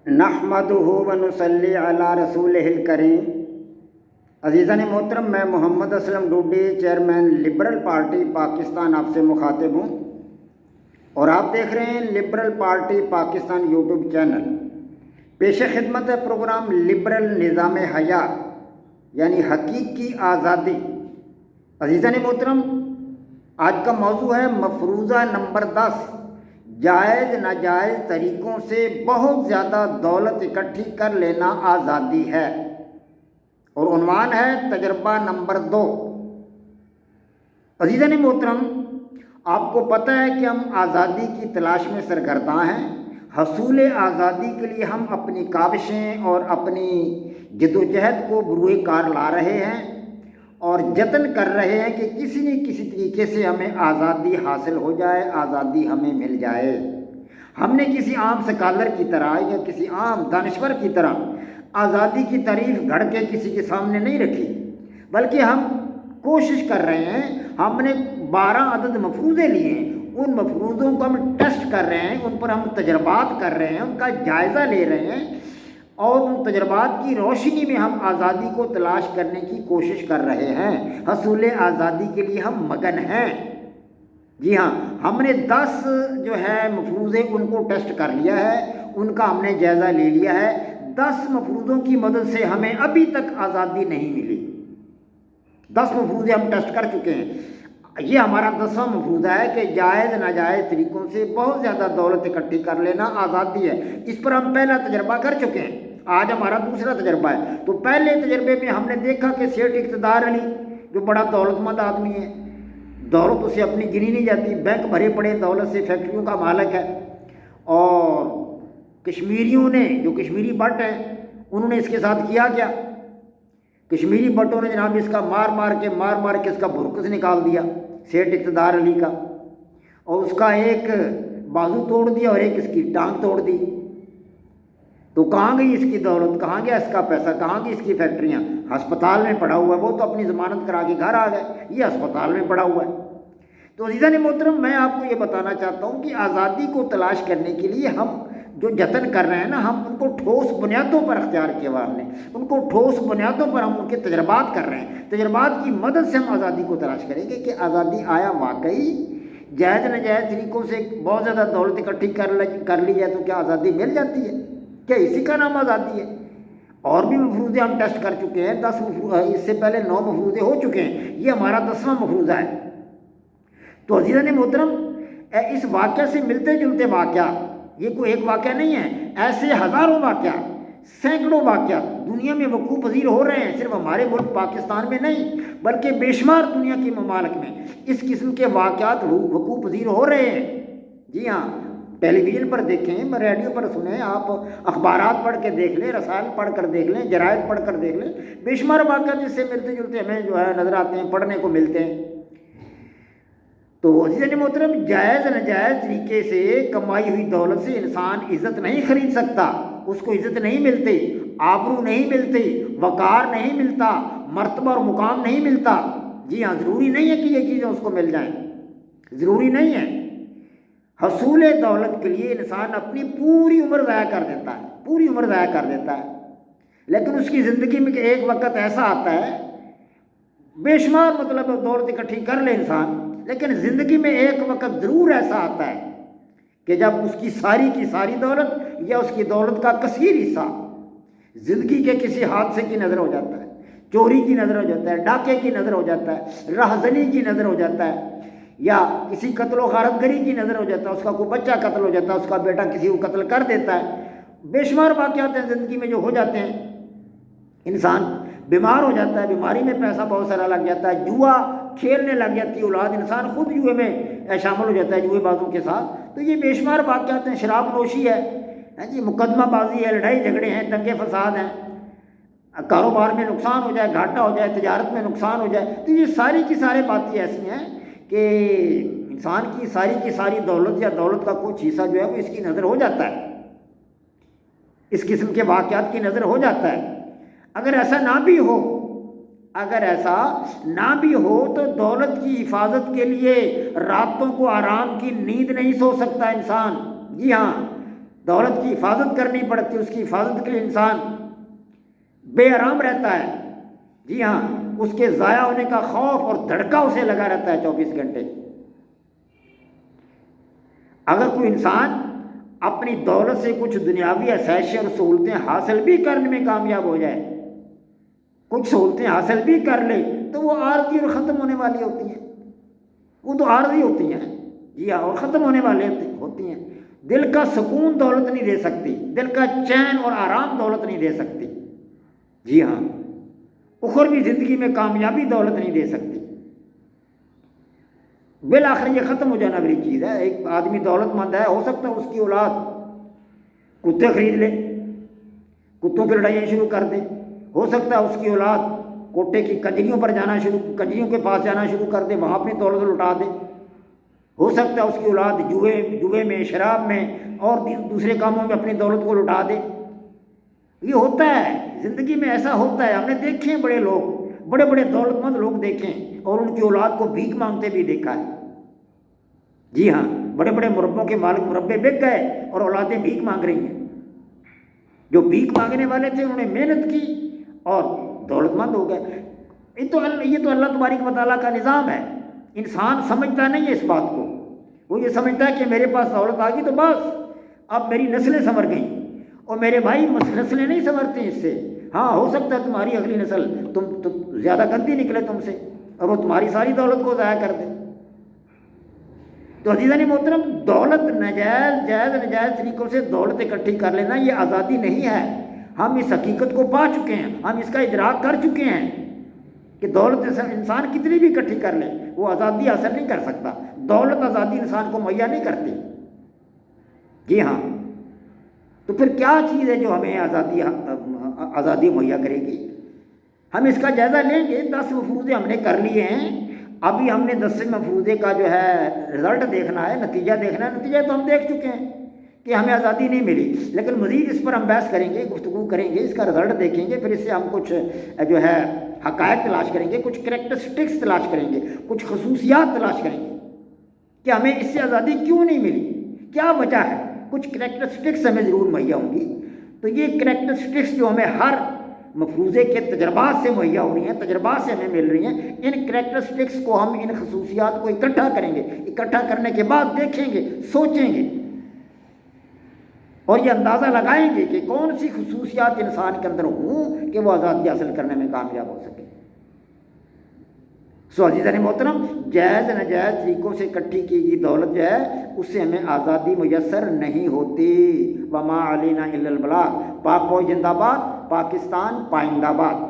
نحمدہ ونصلی علی رسولہ الکریم۔ عزیزان محترم، میں Muhammad Aslam Dodi, chairman liberal party Pakistan, آپ سے مخاطب ہوں اور آپ دیکھ رہے ہیں liberal party Pakistan YouTube channel. پیش خدمت ہے پروگرام لبرل نظام حیات یعنی حقیقی آزادی۔ عزیزان محترم، آج کا موضوع ہے مفروضہ نمبر 10، جائز ناجائز طریقوں سے بہت زیادہ دولت اکٹھی کر لینا آزادی ہے، اور عنوان ہے تجربہ نمبر 2۔ عزیزان محترم، آپ کو پتہ ہے کہ ہم آزادی کی تلاش میں سرگرداں ہیں۔ حصول آزادی کے لیے ہم اپنی کاوشیں اور اپنی جدوجہد کو بروئے کار لا رہے ہیں اور جتن کر رہے ہیں کہ کسی نہ کسی طریقے سے ہمیں آزادی حاصل ہو جائے، آزادی ہمیں مل جائے۔ ہم نے کسی عام سکالر کی طرح یا کسی عام دانشور کی طرح آزادی کی تعریف گھڑ کے کسی کے سامنے نہیں رکھی، بلکہ ہم کوشش کر رہے ہیں۔ ہم نے 12 عدد مفروضے لیے ہیں، ان مفروضوں کو ہم ٹیسٹ کر رہے ہیں، ان پر ہم تجربات کر رہے ہیں، ان کا جائزہ لے رہے ہیں، اور ان تجربات کی روشنی میں ہم آزادی کو تلاش کرنے کی کوشش کر رہے ہیں۔ حصول آزادی کے لیے ہم مگن ہیں۔ جی ہاں، ہم نے 10 جو ہے مفروضے ان کو ٹیسٹ کر لیا ہے، ان کا ہم نے جائزہ لے لیا ہے۔ 10 مفروضوں کی مدد سے ہمیں ابھی تک آزادی نہیں ملی۔ 10 مفروضے ہم ٹیسٹ کر چکے ہیں۔ یہ ہمارا 10واں مفروضہ ہے کہ جائز ناجائز طریقوں سے بہت زیادہ دولت اکٹھی کر لینا آزادی ہے۔ اس پر ہم پہلا تجربہ کر چکے ہیں، آج ہمارا دوسرا تجربہ ہے۔ تو پہلے تجربے میں ہم نے دیکھا کہ سیٹھ اقتدار علی جو بڑا دولت مند آدمی ہے، دولت اسے اپنی گنی نہیں جاتی، بینک بھرے پڑے دولت سے، فیکٹریوں کا مالک ہے، اور کشمیریوں نے جو کشمیری بٹ ہیں انہوں نے اس کے ساتھ کیا کیا؟ کشمیری بٹوں نے جناب اس کا مار مار کے اس کا برکس نکال دیا سیٹھ اقتدار علی کا، اور اس کا ایک بازو توڑ دیا اور ایک اس کی ٹانگ توڑ دی۔ تو کہاں گئی اس کی دولت، کہاں گیا اس کا پیسہ، کہاں گئی اس کی فیکٹریاں؟ ہسپتال میں پڑا ہوا ہے۔ وہ تو اپنی ضمانت کرا کے گھر آ گئے، یہ ہسپتال میں پڑا ہوا ہے۔ تو عزیزان محترم، میں آپ کو یہ بتانا چاہتا ہوں کہ آزادی کو تلاش کرنے کے لیے ہم جو جتن کر رہے ہیں نا، ہم ان کو ٹھوس بنیادوں پر اختیار کیا ہوا ہم نے، ان کو ٹھوس بنیادوں پر ہم ان کے تجربات کر رہے ہیں۔ تجربات کی مدد سے ہم آزادی کو تلاش کریں گے کہ آزادی آیا واقعی جائز ناجائز طریقوں سے بہت زیادہ دولت اکٹھی کر لی جائے تو کیا آزادی مل جاتی ہے؟ کیا اسی کا نام آزادی ہے؟ اور بھی مفروضے ہم ٹیسٹ کر چکے ہیں، 10 اس سے پہلے 9 مفروضے ہو چکے ہیں، یہ ہمارا 10واں مفروضہ ہے۔ تو عزیزان محترم، اس واقعہ سے ملتے جلتے واقعات، یہ کوئی ایک واقعہ نہیں ہے، ایسے ہزاروں واقعات، سینکڑوں واقعات دنیا میں وقوع پذیر ہو رہے ہیں۔ صرف ہمارے ملک پاکستان میں نہیں بلکہ بے شمار دنیا کے ممالک میں اس قسم کے واقعات وقوع پذیر ہو رہے ہیں۔ جی ہاں، ٹیلی ویژن پر دیکھیں، ریڈیو پر سنیں، آپ اخبارات پڑھ کے دیکھ لیں، رسائل پڑھ کر دیکھ لیں، جرائد پڑھ کر دیکھ لیں، بے شمار واقعات جس سے ملتے جلتے ہمیں جو ہے نظر آتے ہیں، پڑھنے کو ملتے ہیں۔ تو عزیزان محترم، جائز ناجائز طریقے سے کمائی ہوئی دولت سے انسان عزت نہیں خرید سکتا، اس کو عزت نہیں ملتی، آبرو نہیں ملتی، وقار نہیں ملتا، مرتبہ اور مقام نہیں ملتا۔ جی ہاں، ضروری نہیں ہے کہ یہ چیزیں اس کو مل جائیں، ضروری نہیں ہے۔ حصول دولت کے لیے انسان اپنی پوری عمر ضائع کر دیتا ہے، پوری عمر ضائع کر دیتا ہے، لیکن اس کی زندگی میں ایک وقت ایسا آتا ہے، بے شمار مطلب دولت اکٹھی کر لے انسان، لیکن زندگی میں ایک وقت ضرور ایسا آتا ہے کہ جب اس کی ساری دولت یا اس کی دولت کا کثیر حصہ زندگی کے کسی حادثے کی نظر ہو جاتا ہے، چوری کی نظر ہو جاتا ہے، ڈاکے کی نظر ہو جاتا ہے، راہزنی کی نظر ہو جاتا ہے، یا کسی قتل و غارت گری کی نظر ہو جاتا ہے، اس کا کوئی بچہ قتل ہو جاتا ہے، اس کا بیٹا کسی کو قتل کر دیتا ہے۔ بے شمار واقعات ہیں زندگی میں جو ہو جاتے ہیں۔ انسان بیمار ہو جاتا ہے، بیماری میں پیسہ بہت سارا لگ جاتا ہے، جوا کھیلنے لگ جاتی ہے اولاد، انسان خود جوئے میں شامل ہو جاتا ہے جوئے بازوں کے ساتھ۔ تو یہ بے شمار واقعات ہیں، شراب نوشی ہے جی، مقدمہ بازی ہے، لڑائی جھگڑے ہیں، دنگے فساد ہیں، کاروبار میں نقصان ہو جائے، گھاٹا ہو جائے، تجارت میں نقصان ہو جائے۔ تو یہ ساری کی ساری باتیں ایسی ہیں کہ انسان کی ساری دولت یا دولت کا کچھ حصہ جو ہے وہ اس کی نظر ہو جاتا ہے، اس قسم کے واقعات کی نظر ہو جاتا ہے۔ اگر ایسا نہ بھی ہو تو دولت کی حفاظت کے لیے راتوں کو آرام کی نیند نہیں سو سکتا انسان۔ جی ہاں، دولت کی حفاظت کرنی پڑتی ہے، اس کی حفاظت کے لیے انسان بے آرام رہتا ہے۔ جی ہاں، اس کے ضائع ہونے کا خوف اور دھڑکا اسے لگا رہتا ہے 24 گھنٹے۔ اگر کوئی انسان اپنی دولت سے کچھ دنیاوی آسائشیں اور سہولتیں حاصل بھی کرنے میں کامیاب ہو جائے، کچھ سہولتیں حاصل بھی کر لے، تو وہ عارضی اور ختم ہونے والی ہوتی ہیں، وہ تو عارضی ہوتی ہیں، جی ہاں، اور ختم ہونے والے ہوتی ہیں۔ دل کا سکون دولت نہیں دے سکتی، دل کا چین اور آرام دولت نہیں دے سکتی، جی ہاں، اخروی زندگی میں کامیابی دولت نہیں دے سکتی۔ بالآخر یہ ختم ہو جانا بڑی چیز ہے۔ ایک آدمی دولت مند ہے، ہو سکتا ہے اس کی اولاد کتے خرید لے، کتوں کی لڑائیاں شروع کر دے، ہو سکتا ہے اس کی اولاد کوٹے کی کنجریوں کے پاس جانا شروع کر دے، وہاں اپنی دولت لٹا دے، ہو سکتا ہے اس کی اولاد جوئے میں، شراب میں اور دوسرے کاموں میں اپنی دولت کو لٹا دے۔ یہ ہوتا ہے زندگی میں، ایسا ہوتا ہے، ہم نے دیکھے ہیں بڑے لوگ، بڑے بڑے دولت مند لوگ دیکھے ہیں، اور ان کی اولاد کو بھیک مانگتے بھی دیکھا ہے۔ جی ہاں، بڑے بڑے مربوں کے مالک مربے بک گئے اور اولادیں بھیک مانگ رہی ہیں۔ جو بھیک مانگنے والے تھے انہوں نے محنت کی اور دولت مند ہو گئے۔ یہ تو اللہ تبارک و تعالیٰ کا نظام ہے۔ انسان سمجھتا نہیں ہے اس بات کو، وہ یہ سمجھتا ہے کہ میرے پاس دولت آ گئی تو بس اب میری نسلیں سنور گئیں، اور میرے بھائی نسلیں نہیں سنورتی اس سے۔ ہاں، ہو سکتا ہے تمہاری اگلی نسل تم زیادہ گندی نکلے تم سے، اور وہ تمہاری ساری دولت کو ضائع کر دے۔ تو عزیزان محترم، دولت جائز نجائز طریقوں سے دولت اکٹھی کر لینا یہ آزادی نہیں ہے۔ ہم اس حقیقت کو پا چکے ہیں، ہم اس کا ادراک کر چکے ہیں کہ دولت انسان کتنی بھی اکٹھی کر لے وہ آزادی حاصل نہیں کر سکتا۔ دولت آزادی انسان کو مہیا نہیں کرتی۔ جی ہاں، تو پھر کیا چیز ہے جو ہمیں آزادی مہیا کرے گی؟ ہم اس کا جائزہ لیں گے۔ 10 مفروضے ہم نے کر لیے ہیں، ابھی ہم نے 10 مفروضے کا جو ہے رزلٹ دیکھنا ہے، نتیجہ دیکھنا ہے۔ نتیجہ تو ہم دیکھ چکے ہیں کہ ہمیں آزادی نہیں ملی، لیکن مزید اس پر ہم بحث کریں گے، گفتگو کریں گے، اس کا رزلٹ دیکھیں گے، پھر اس سے ہم کچھ جو ہے حقائق تلاش کریں گے، کچھ کریکٹرسٹکس تلاش کریں گے، کچھ خصوصیات تلاش کریں گے کہ ہمیں اس سے آزادی کیوں نہیں ملی، کیا وجہ ہے۔ کچھ کریکٹرسٹکس ہمیں ضرور مہیا ہوں گی۔ تو یہ کریکٹرسٹکس جو ہمیں ہر مفروضے کے تجربات سے مہیا ہو رہی ہیں، تجربات سے ہمیں مل رہی ہیں، ان کریکٹرسٹکس کو ہم، ان خصوصیات کو اکٹھا کریں گے۔ اکٹھا کرنے کے بعد دیکھیں گے، سوچیں گے اور یہ اندازہ لگائیں گے کہ کون سی خصوصیات انسان کے اندر ہوں کہ وہ آزادی حاصل کرنے میں کامیاب ہو سکے۔ عزیزان محترم، جائز ناجائز طریقوں سے اکٹھی کی گئی دولت جو ہے اس سے ہمیں آزادی میسر نہیں ہوتی۔ وما علینا الا البلاغ۔ پاک فوج زندہ باد، پاکستان پائندہ باد۔